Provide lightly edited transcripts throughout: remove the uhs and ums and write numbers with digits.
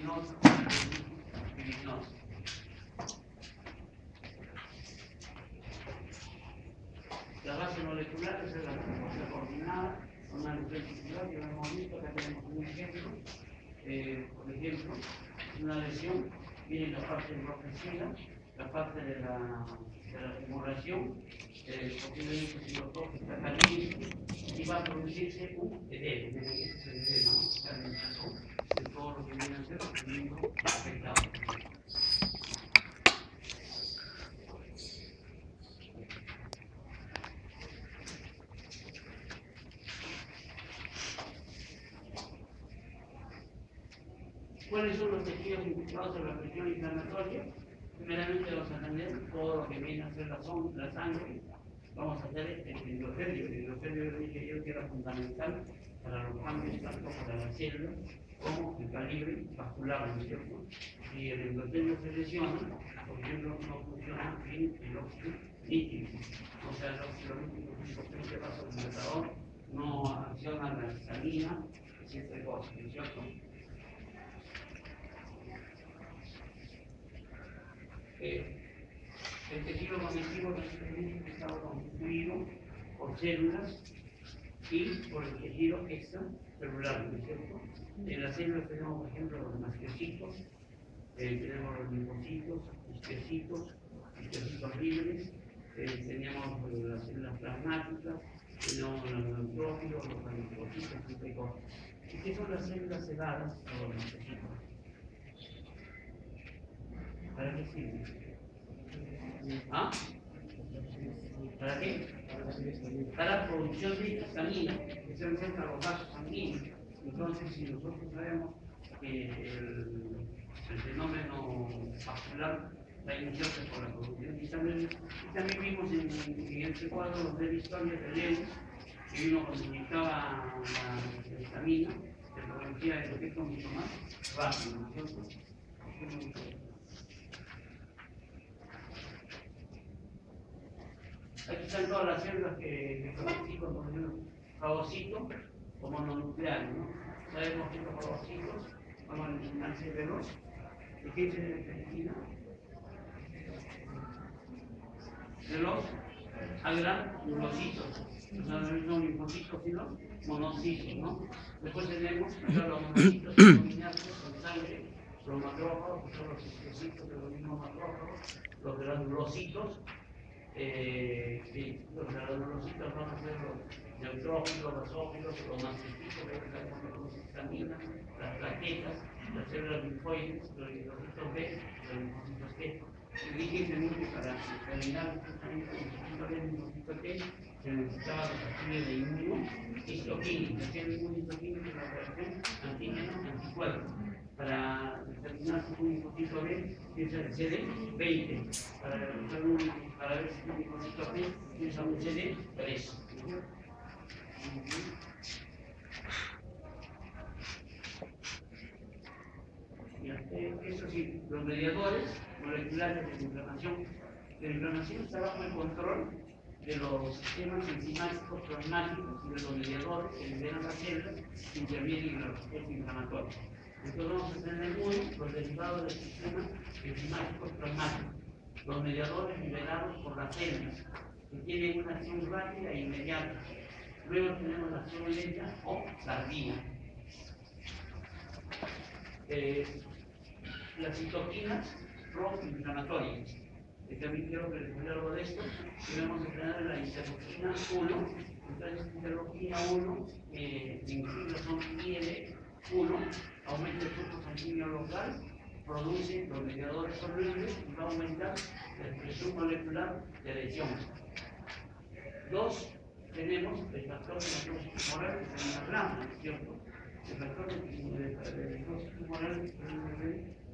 luminosa y luminosa. La base molecular es la respuesta coordinada con una electricidad que hemos visto. Acá tenemos un ejemplo. Por ejemplo, una lesión viene la parte enrojecida, la parte de la tumoración, posiblemente si los ojos está caliente, y va a producirse un edema. Ese es el edema, ¿no? La alimentación de todo lo que viene a ser el miembro afectado. ¿Cuáles son los tejidos implicados en la presión inflamatoria? Primeramente vamos a tener todo lo que viene a ser la sangre. Vamos a hacer el endotelio. El endotelio yo dije yo que era fundamental para los cambios, tanto para las células como el calibre vascular, ¿no es cierto? Si el endotelio se lesiona, por ejemplo, no funciona bien el óxido nítrico. O sea, el óxido nítrico que pasa al tratador no acciona la salina, etc. ¿No es cierto? El tejido conectivo está constituido por células y por el tejido extracelular, ¿no es cierto? En las células tenemos, por ejemplo, los mastiocitos, tenemos los linfocitos, histocitos libres, tenemos las células plasmáticas, tenemos los neutrófilos, los linfocitos, y cosas. ¿Y qué son las células sedadas o los mastiocitos? ¿Para qué sirve? ¿Ah? ¿Para qué? Para la producción de histamina, que se representa los vasos sanguíneos. Entonces, si nosotros sabemos que el fenómeno vascular va iniciarse por la producción de histamina, y también vimos en este cuadro los de la historia de Lewis, que vino cuando inyectaba la histamina, se producía el efecto mucho más rápido, ¿no es cierto? Aquí están todas las células que clasifican por ejemplo fagocitos o mononucleares, ¿no? Sabemos que los fagocitos vamos al cerebros. ¿De qué se determina? De los agranulocitos. O sea, no son linfocitos, sino monocitos, ¿no? Después tenemos los monocitos dominantes en sangre, los macrófagos, que son los histocitos de los mismos macrófagos, los granulocitos. Los granulocitos van a ser los neutrófilos, basófilos, los mastiocitos, que producen histamina, las plaquetas, las células linfoides, los linfocitos B, los linfocitos T. Y dije que para determinar justamente el linfocito B y el linfocito T se necesitaba la reacción de inmunohistoquímica. La reacción de inmunohistoquímica es la reacción antígeno-anticuerpo. Para determinar si un linfocito B piensa el CD20, para ver si un linfocito B piensa un CD3. Eso sí, los mediadores moleculares de la inflamación. La inflamación está bajo el control de los sistemas enzimáticos plasmáticos y de los mediadores que liberan las células que intervienen en la respuesta inflamatoria. Entonces vamos a tener los derivados del sistema enzimático plasmático, los mediadores liberados por las células, que tienen una acción rápida e inmediata. Luego tenemos la acción lenta o tardía. Las citoquinas proinflamatorias. También quiero que les diga algo de esto. Y vamos a tener la interleuquina 1. Entonces, interleuquina 1, en siglas son IL-1, aumenta el flujo sanguíneo local, produce los mediadores solubles y va a aumentar la expresión molecular de lesión. 2, tenemos el factor de necrosis tumoral, que es una planta, ¿cierto? El factor de necrosis tumoral es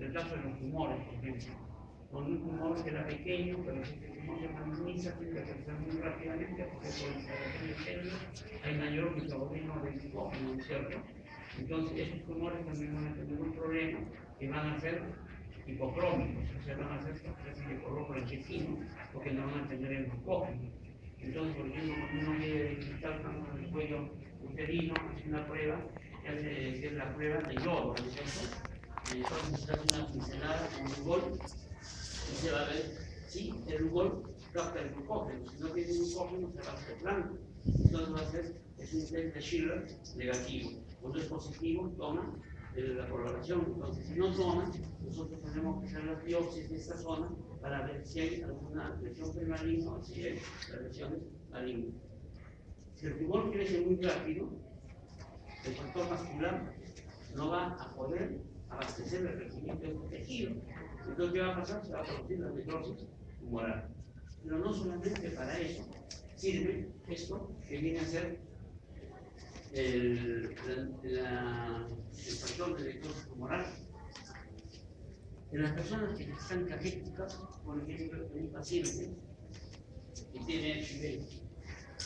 el caso de los tumores, por ejemplo. Con un tumor que era pequeño, pero si el tumor se maximiza, tiene que crecer muy rápidamente, porque por instalación de células hay mayor metabolismo de glucógeno, ¿no es cierto? Entonces, esos tumores también van a tener un problema, que van a ser hipocrómicos, o sea, van a ser especies de color blanquecino, porque no van a tener el glucógeno. Entonces, por ejemplo, cuando uno quiere detectar cáncer del cuello uterino, hace una prueba, que es la prueba de yodo, ¿no es cierto? entonces se hace una pincelada con rubor y se va a ver si el rubor capta el glucógeno. Si no tiene glucógeno, se va a hacer blanco. Entonces va a ser un test de Schiller negativo. Cuando es positivo, toma la coloración. Entonces, si no toma, nosotros tenemos que hacer las biopsias de esta zona para ver si hay alguna lesión premaligna o si hay las lesiones malignas. Si el tumor crece muy rápido, el factor vascular no va a poder abastecer el crecimiento de este tejido. Entonces, ¿qué va a pasar? Se va a producir la necrosis tumoral. Pero no solamente para eso sirve esto que viene a ser el factor de necrosis tumoral. En las personas que están caquéticas, por ejemplo, en un paciente que tiene HIV,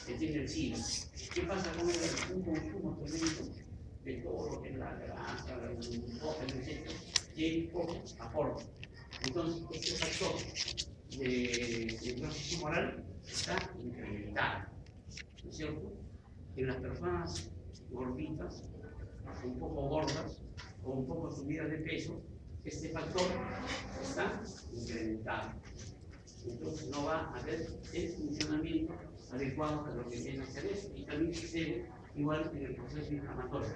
que tiene el SIDA, ¿qué pasa con un consumo tremendo de todo lo que es la grasa, el glucógeno, etc.? Tiene poco aporte. Entonces, este factor de necrosis tumoral está incrementado, ¿no es cierto? En las personas gorditas, un poco gordas o un poco subidas de peso, este factor está incrementado. Entonces no va a haber el funcionamiento adecuado a lo que viene a hacer eso. Y también sucede igual en el proceso inflamatorio.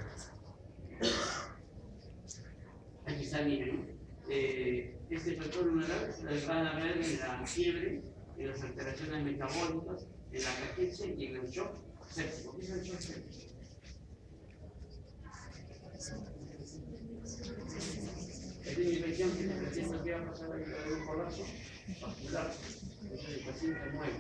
Aquí está, miren, este factor lunar se van a ver en la fiebre, en las alteraciones metabólicas, en la caquecia y en el shock séptico. ¿Qué es el shock séptico? Es una infección que presenta que va a pasar a un colapso vascular. Entonces el paciente muere.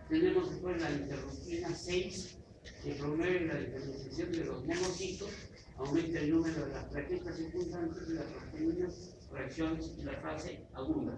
Tenemos después la interleuquina 6, que promueve la diferenciación de los monocitos, aumenta el número de las plaquetas circundantes y las proteínas, reacciones y la fase aguda.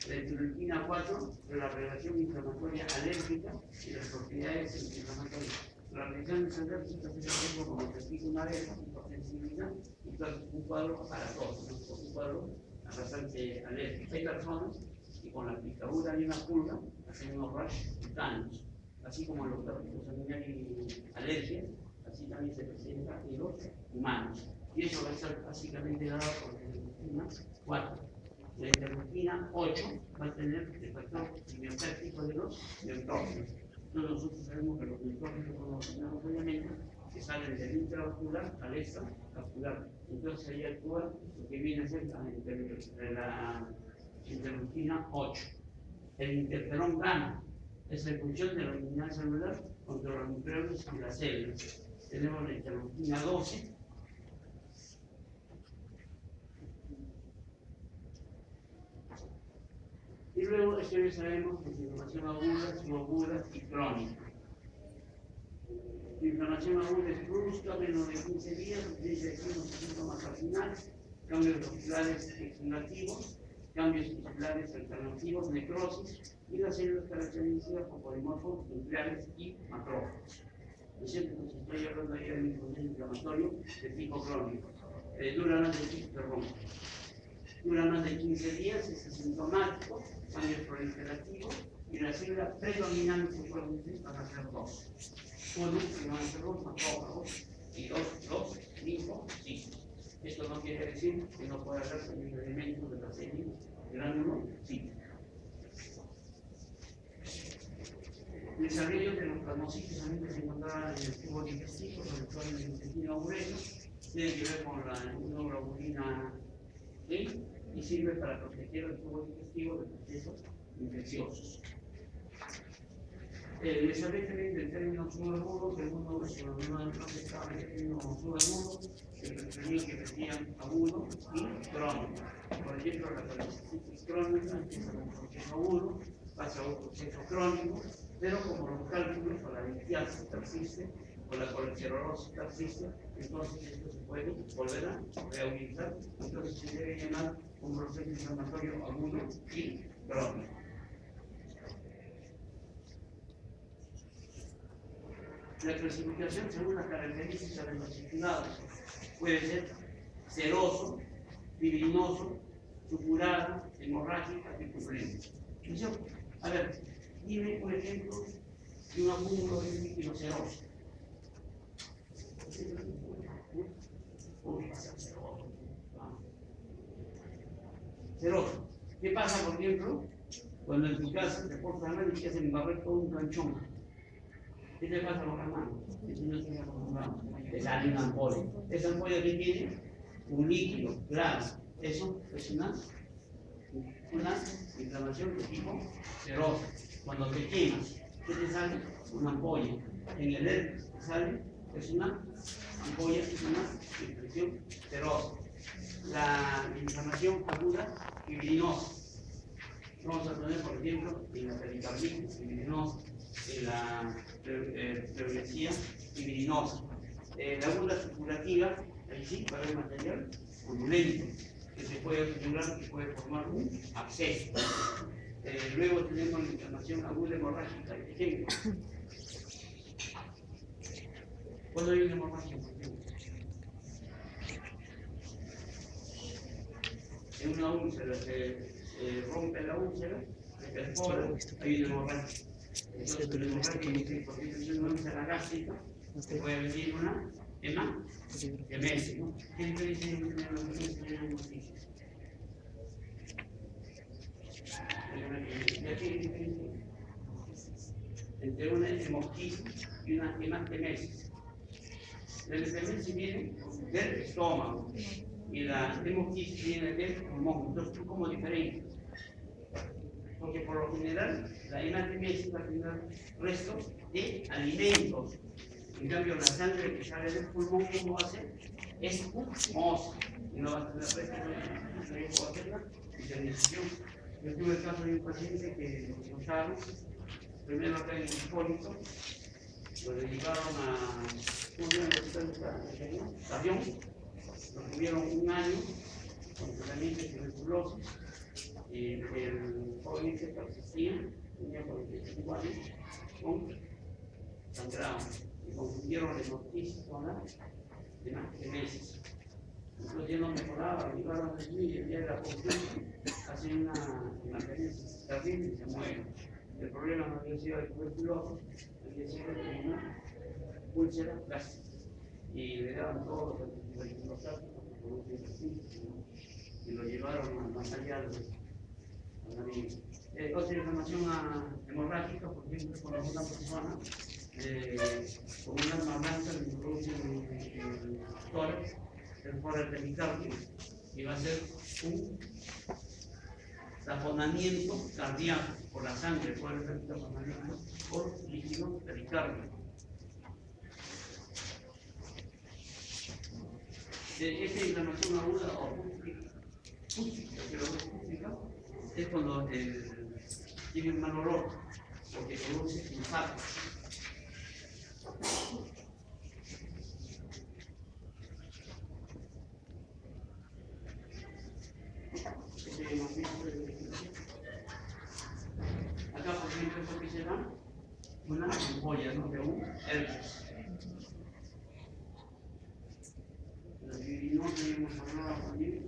La interleuquina 4, la relación inflamatoria alérgica y las propiedades antiinflamatorias. Las reacciones alérgicas es algo como testigo una abeja, hipersensibilidad, y un cuadro aparatoso, un cuadro bastante alérgico. Hay personas que con la picadura de una pulga hacen unos rash cutáneos, así como los perritos también hay alergias, así también se presenta en los humanos. Y eso va a ser básicamente dado por la interleuquina 4. La interleuquina 8 va a tener el factor quimiotérmico de los neutrófilos. Nosotros sabemos que los neutrófilos son los elementos que salen del intravascular al extravascular. Entonces ahí actúa lo que viene a ser la interleuquina 8. El interferón gamma es la función de la inmunidad celular contra los nucleones y las células. Tenemos la interleuquina 12. Y luego esto ya sabemos que es inflamación aguda, subaguda y crónica. La inflamación aguda es brusca, menos de 15 días, dice aquí los síntomas cardinales, cambios oculares exudativos, cambios tissulares alternativos, necrosis, y las células caracterizadas por polimorfos nucleares y macrófagos. Es cierto que estoy hablando ahí de un proceso inflamatorio de tipo crónico. Dura más de 15 días, es asintomático, cambios proliferativos, y la célula predominante usualmente van a ser dos. Uno, que van a ser los macrófagos, y dos, los linfocitos. Esto no quiere decir que no pueda haber también elementos de la célula granulocítica. El desarrollo de los plasmocitos también que se encontraban en el tubo digestivo, sobre todo en el intestino grueso, tiene que ver con la inmunoglobulina E y sirve para proteger el tubo digestivo de procesos infecciosos. Les hablé también del término subagudo, que algunos no se sabe el término subagudo, que referían que decían agudo y crónico. Por ejemplo, la colecitis crónica empieza con un proceso agudo, pasa a un proceso crónico, pero como los cálculos o la litiasis persiste, o la colesterolosis persiste, entonces esto se puede volver a rehabilitar, entonces se debe llamar un proceso inflamatorio agudo y crónico. La clasificación según las características de los circulados puede ser seroso, fibrinoso, supurado, hemorrágica y purulenta. A ver, dime un ejemplo de un acúmulo de líquido seroso. Ceroso. ¿Qué pasa, por ejemplo, cuando en tu casa te portas mal y te hacen barrer todo un planchón? ¿Qué te pasa con las manos? Si no estás acostumbrado, te sale una ampolla. Esa ampolla que tiene un líquido claro. Eso es una inflamación de tipo ceroso. Cuando te quemas, ¿qué te sale? Una ampolla. En el herpes te sale, es una ampolla, es una infección cerosa. La inflamación aguda fibrinosa. Vamos a poner, por ejemplo, en la pericarditis fibrinosa, en la pleuresía fibrinosa. La aguda circulativa, ahí sí, va a haber material purulento, que se puede acumular, que puede formar un absceso. Luego tenemos la inflamación aguda hemorrágica, por ejemplo. ¿Cuándo hay una hemorragia, por ejemplo? En una úlcera se rompe la úlcera, se perfora, hay una hemorragia. Entonces, la hemorragia, porque es una úlcera gástrica, se puede venir una hemesis, ¿no? ¿Qué diferencia hay entre una hemesis y una hemorragia? ¿Qué diferencia entre una hemorragia y una hematemesis? La hematemesis viene del estómago y la hemorragia viene del pulmón. Entonces, ¿tú cómo diferencias? Porque por lo general la hematemesis va a tener restos de alimentos. En cambio, la sangre que sale del pulmón, ¿cómo va a ser? Es espumosa y no va a tener restos de alimentos. Va a hacer la diferenciación. Yo tuve el caso de un paciente que lo usaron, primero acá en el Hipólito, lo llevaron a un avión, lo tuvieron un año con tratamiento de tuberculosis. El joven que persistía, tenía 45 años, con sangrado. Y confundieron la hemorragia con la hematemesis. Entonces ya no mejoraba, lo llevaron a y el día de la consulta hacen una hematemesis terrible y se muere. El problema no había sido de tuberculosis, había sido de una úlcera gástrica. Y le daban todos los antituberculosos y lo llevaron más allá de otra inflamación hemorrágica, por ejemplo, cuando una persona con una arma blanca le introduce el tórax, por el pericardio, y va a ser un taponamiento cardíaco por la sangre, puede ser un taponamiento por líquido pericardio. Esta inflamación aguda o pústica es cuando tiene un mal olor, porque produce infarto. Acá, por ejemplo, esto que se da una ampolla, ¿no? De un herpes. La fibrinosa hemos hablado también.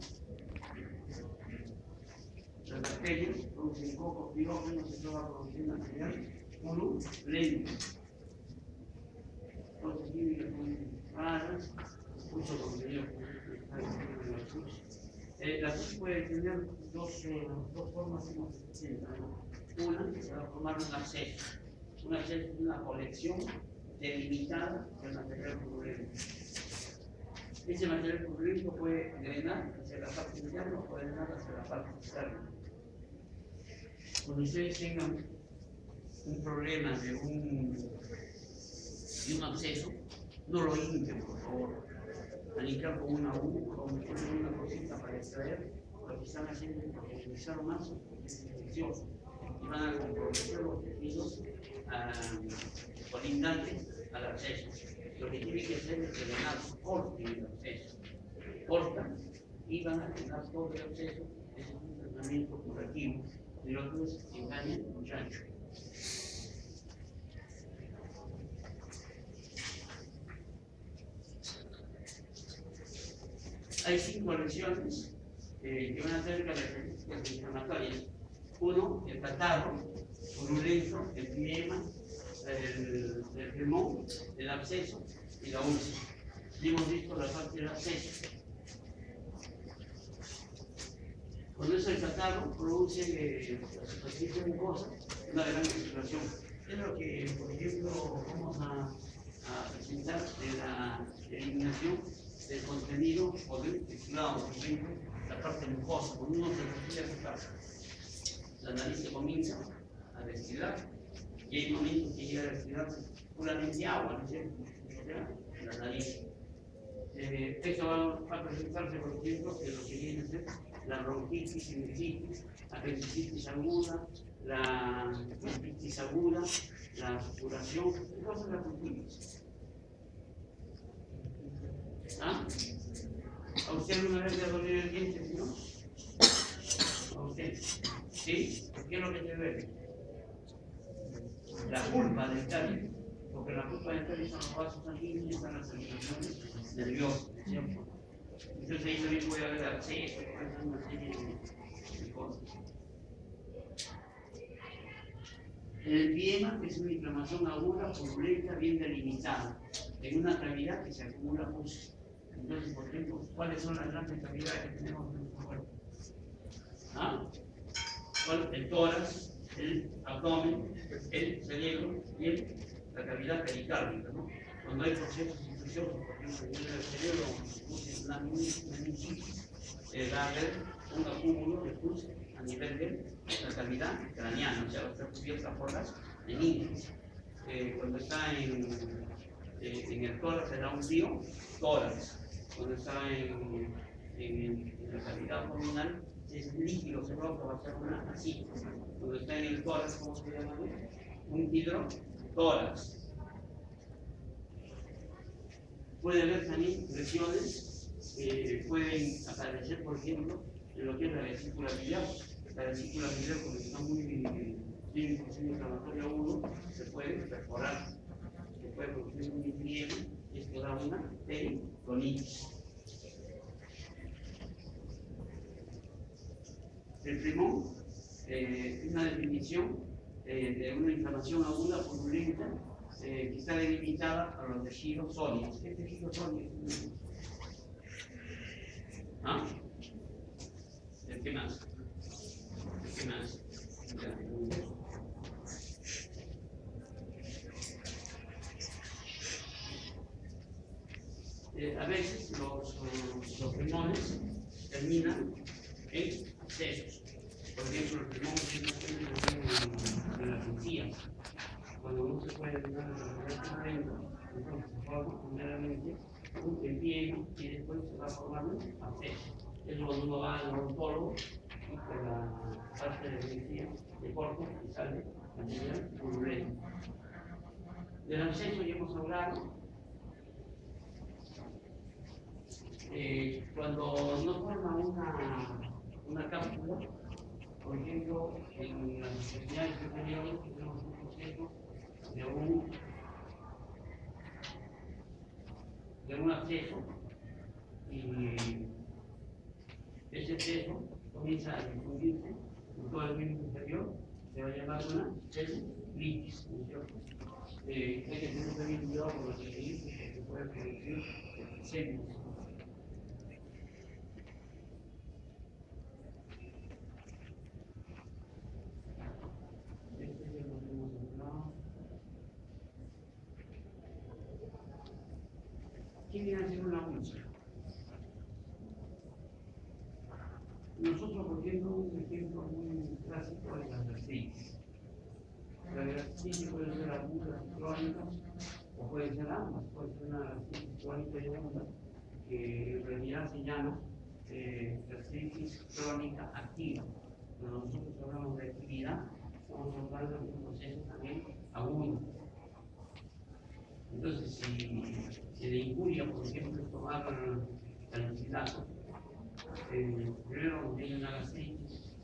Las bacterias producen cocos, pirógenos, se va produciendo material purulento. Entonces, químicas muy raras, mucho contenido. La pus puede tener dos formas que nos presentan. Una, que se va a formar un absceso. Un absceso es una colección delimitada del material purulento. Ese material purulento puede drenar hacia la parte interna o puede drenar hacia la parte externa. Cuando ustedes tengan un problema de un absceso, no lo hinchen, por favor. Al hinchar con una aguja o con una cosita para extraer, lo que están haciendo es profundizar más esa infección y van a comprometer los tejidos colindantes al absceso. Lo que tienen que hacer es drenar, corten el absceso. Cortan y van a drenar todo el absceso. Ese es un tratamiento curativo. Y lo otro es engañan muchacho. Hay 5 lesiones que van a tener características inflamatorias. Uno, el catarro, purulento, el edema, el pulmón, el absceso y la úlcera. Y hemos visto la parte de acceso. Cuando es el catarro, produce la superficie mucosa una gran circulación. Es lo que, por ejemplo, vamos a presentar de la eliminación del contenido o del tejido, por ejemplo, la parte mucosa. Cuando uno se respira, ¿qué pasa? La nariz se comienza a destilar y hay momentos que llega a destilarse puramente agua, ¿no es cierto? La nariz. Esto va a presentarse, por ejemplo, en lo que viene a ser la bronquitis, sinusitis, la apendicitis aguda, la bronquitis aguda, la supuración, entonces la bronquitis. ¿Ah? ¿A usted alguna vez le ha dolido el diente, no? ¿A usted? ¿Sí? ¿Qué es lo que te duele? La pulpa dental, porque la pulpa dental son los vasos sanguíneos y están las terminaciones nerviosas, ¿cierto? Entonces ahí también puede haber acceso, puede haber una serie de cosas. El empiema es una inflamación aguda, purulenta, bien delimitada, en una cavidad que se acumula pus. Entonces, por ejemplo, ¿cuáles son las grandes cavidades que tenemos en nuestro cuerpo? ¿Ah? El tórax, el abdomen, el cerebro y la cavidad pericárdica, ¿no? Cuando hay procesos infecciosos, por ejemplo, en el cerebro, una meningitis, va a haber un acúmulo de pus a nivel de la cavidad craneana, o sea, va a estar cubierta por las meninges. Cuando está en el tórax, será un río tórax. Cuando está en la cavidad abdominal, es líquido cerroso, va a ser una así. Cuando está en el tórax, ¿cómo se llama? Un hidrotórax. Puede haber también lesiones, pueden aparecer, por ejemplo, en lo que es la vesícula biliar. La vesícula biliar, cuando está muy bien inflamatorio agudo, se puede perforar, se puede producir un infriego y esto da una peritonitis. El pulmón, una definición de una inflamación aguda purulenta que está delimitada a los tejidos sólidos. ¿Qué tejidos sólidos? ¿Ah? ¿El qué más? ¿El qué más? A veces los pulmones terminan en abscesos. Por ejemplo, el pulmón tiene en las encías. Cuando no se puede llegar a la lengua, entonces se forma primeramente un empiema y después se va formando absceso. Eso cuando uno va al odontólogo y con la parte de la encía de corte y sale a nivel purulento. Del absceso ya hemos hablado. Cuando no forma una cápsula, por ejemplo, en las extremidades superiores tenemos un proceso de un acceso y ese acceso comienza a difundirse en todo el miembro inferior, se va a llamar una celulitis, ¿no es cierto? Hay que tener también cuidado con los celulitis porque puede producir sepsis. ¿Qué viene a ser una úlcera? Nosotros, por ejemplo, un ejemplo muy clásico es la gastritis. La gastritis puede ser aguda y crónica, o puede ser ambas. Puede ser una gastritis crónica y aguda, que en realidad se llama gastritis crónica activa. Cuando nosotros hablamos de actividad, estamos hablando de un proceso también agudo. Entonces, si le injuria, por ejemplo, tomar calicilato, primero viene una gastritis,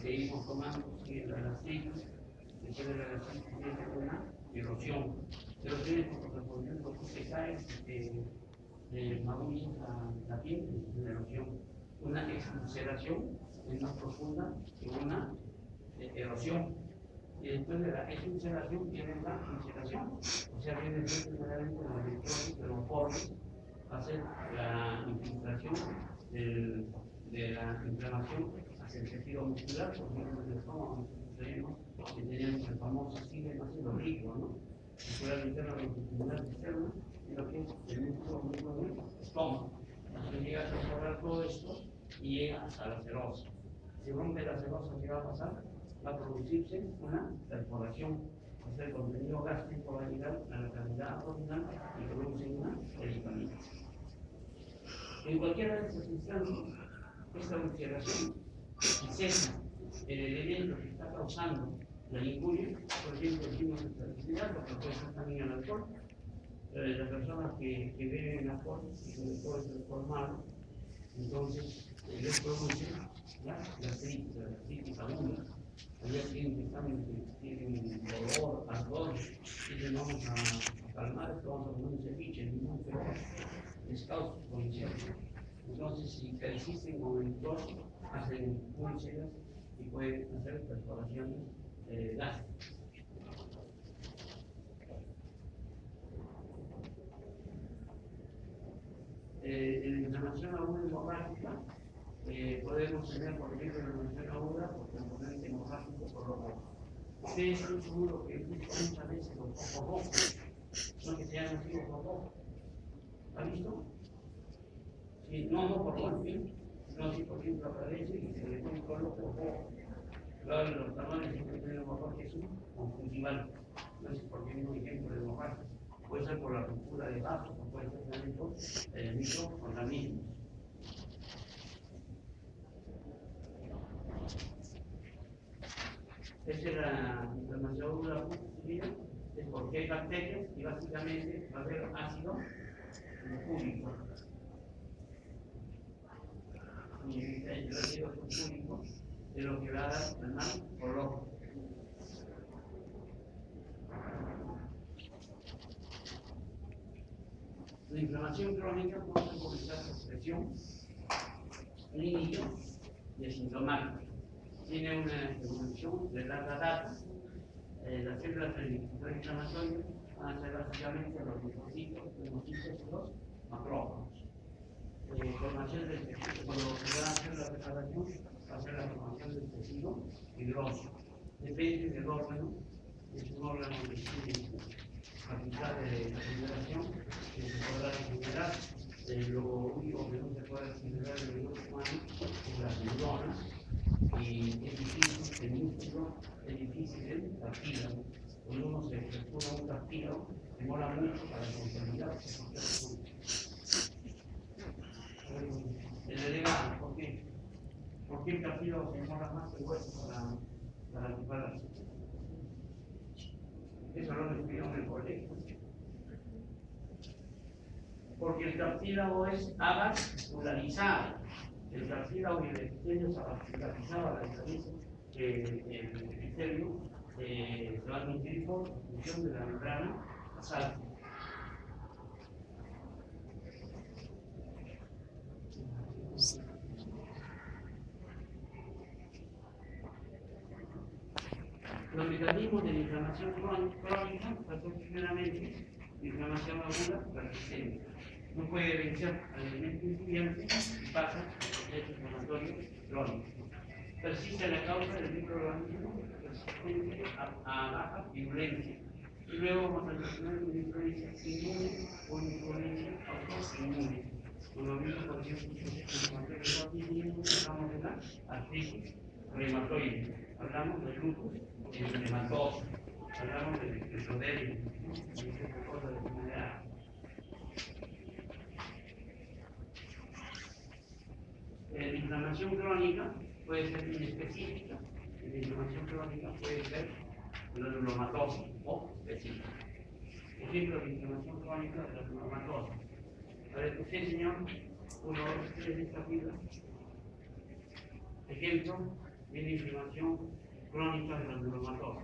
seguimos tomando, sigue la gastritis, después de la gastritis viene una erosión. Erosión es porque, por ejemplo, tú te caes, magullas la piel, es una erosión. Una exulceración es más profunda que una erosión. Y después de la exulceración viene la ulceración, o sea, viene primeramente la necrosis de los bordes ser la infiltración de la inflamación hacia el tejido muscular, por ejemplo, en el estómago tenemos el famoso síndrome ácido rico, ¿no? Muscular interno longitudinal externo, y lo que es el músculo del estómago. Entonces llega a mejorar todo esto y llega hasta la serosa. Si rompe la serosa, ¿qué va a pasar? Va a producirse una perforación. O sea, el contenido gástrico va a llegar a la cavidad abdominal y produce una peritonitis. En cualquiera de esas instancias, esta ulceración cesa el elemento que está causando la injuria, por ejemplo, el vino de fertilidad, lo que puede ser también el alcohol. Las personas que beben alcohol, y sobre todo es el alcohol malo, entonces les produce la gastritis aguda. Al día siguiente tienen dolor, ardor, y vamos a calmar esto, vamos a poner un ceviche, limón, pero les causa condición. Entonces, si persisten con el tos, hacen úlceras y pueden hacer perforaciones gástricas. En la inflamación aguda hemorrágica, podemos tener, por ejemplo, la inflamación aguda por componente hemorrágico por rojo. Ustedes están seguros que existen muchas veces los ojos rojos, no que sean así ojos rojos. ¿Ha visto? Si no por golpe, sino si por ejemplo aparece y se le pone con los ojos rojos. Claro, los tamaños siempre tienen hemorragia que es un conjuntival. No sé por qué mismo ejemplo de hemorragia. Puede ser por la ruptura de vasos, o puede ser también por microorganismos. Esta es la inflamación aguda es porque hay bacterias y básicamente va a haber ácido sulfúrico. Y el ácido sulfúrico es lo que va a dar el mal color. La inflamación crónica puede comenzar por expresión líquido y asintomática. Tiene una evolución de larga data. Las células del inflamatorio van a ser básicamente los linfocitos, y los macrófagos. Formación del tejido, cuando se va a hacer la preparación, va a ser la formación del tejido fibroso. Depende del órgano, es un órgano que tiene capacidad de regeneración que se podrá regenerar. Lo único que no se puede regenerar en el cuerpo humano es las neuronas, y es difícil, el músculo es difícil el cartílago. Cuando uno se fractura un cartílago, demora mucho para consolidarse. El delegado, ¿por qué? ¿Por qué el cartílago se demora más que el hueso para recuperarse? Eso lo estudiamos en el colegio. Porque el cartílago es avascularizado. El cartílago y el epitelio se avascularizaba, la diferencia que el epitelio se va a admitir por función de la membrana basal. Los mecanismos de la inflamación crónica son primeramente inflamación aguda persistente. No puede vencer al elemento influyente y pasa al proceso inflamatorio crónico. Persiste la causa del microorganismo persistente a baja virulencia. Y luego vamos a mencionar una influencia inmune o influencia autoinmune. Con lo mismo, por ejemplo, hablamos de la artritis reumatoide, hablamos del lupus eritematoso, hablamos del rodelio, y esta cosa de enfermedad. La inflamación crónica puede ser inespecífica, la inflamación crónica puede ser granulomatosa o específica. Ejemplo de inflamación crónica de la granulomatosa. A ver, usted, señor, 1, 2, 3 de esta fila. Ejemplo de la inflamación crónica de la granulomatosa.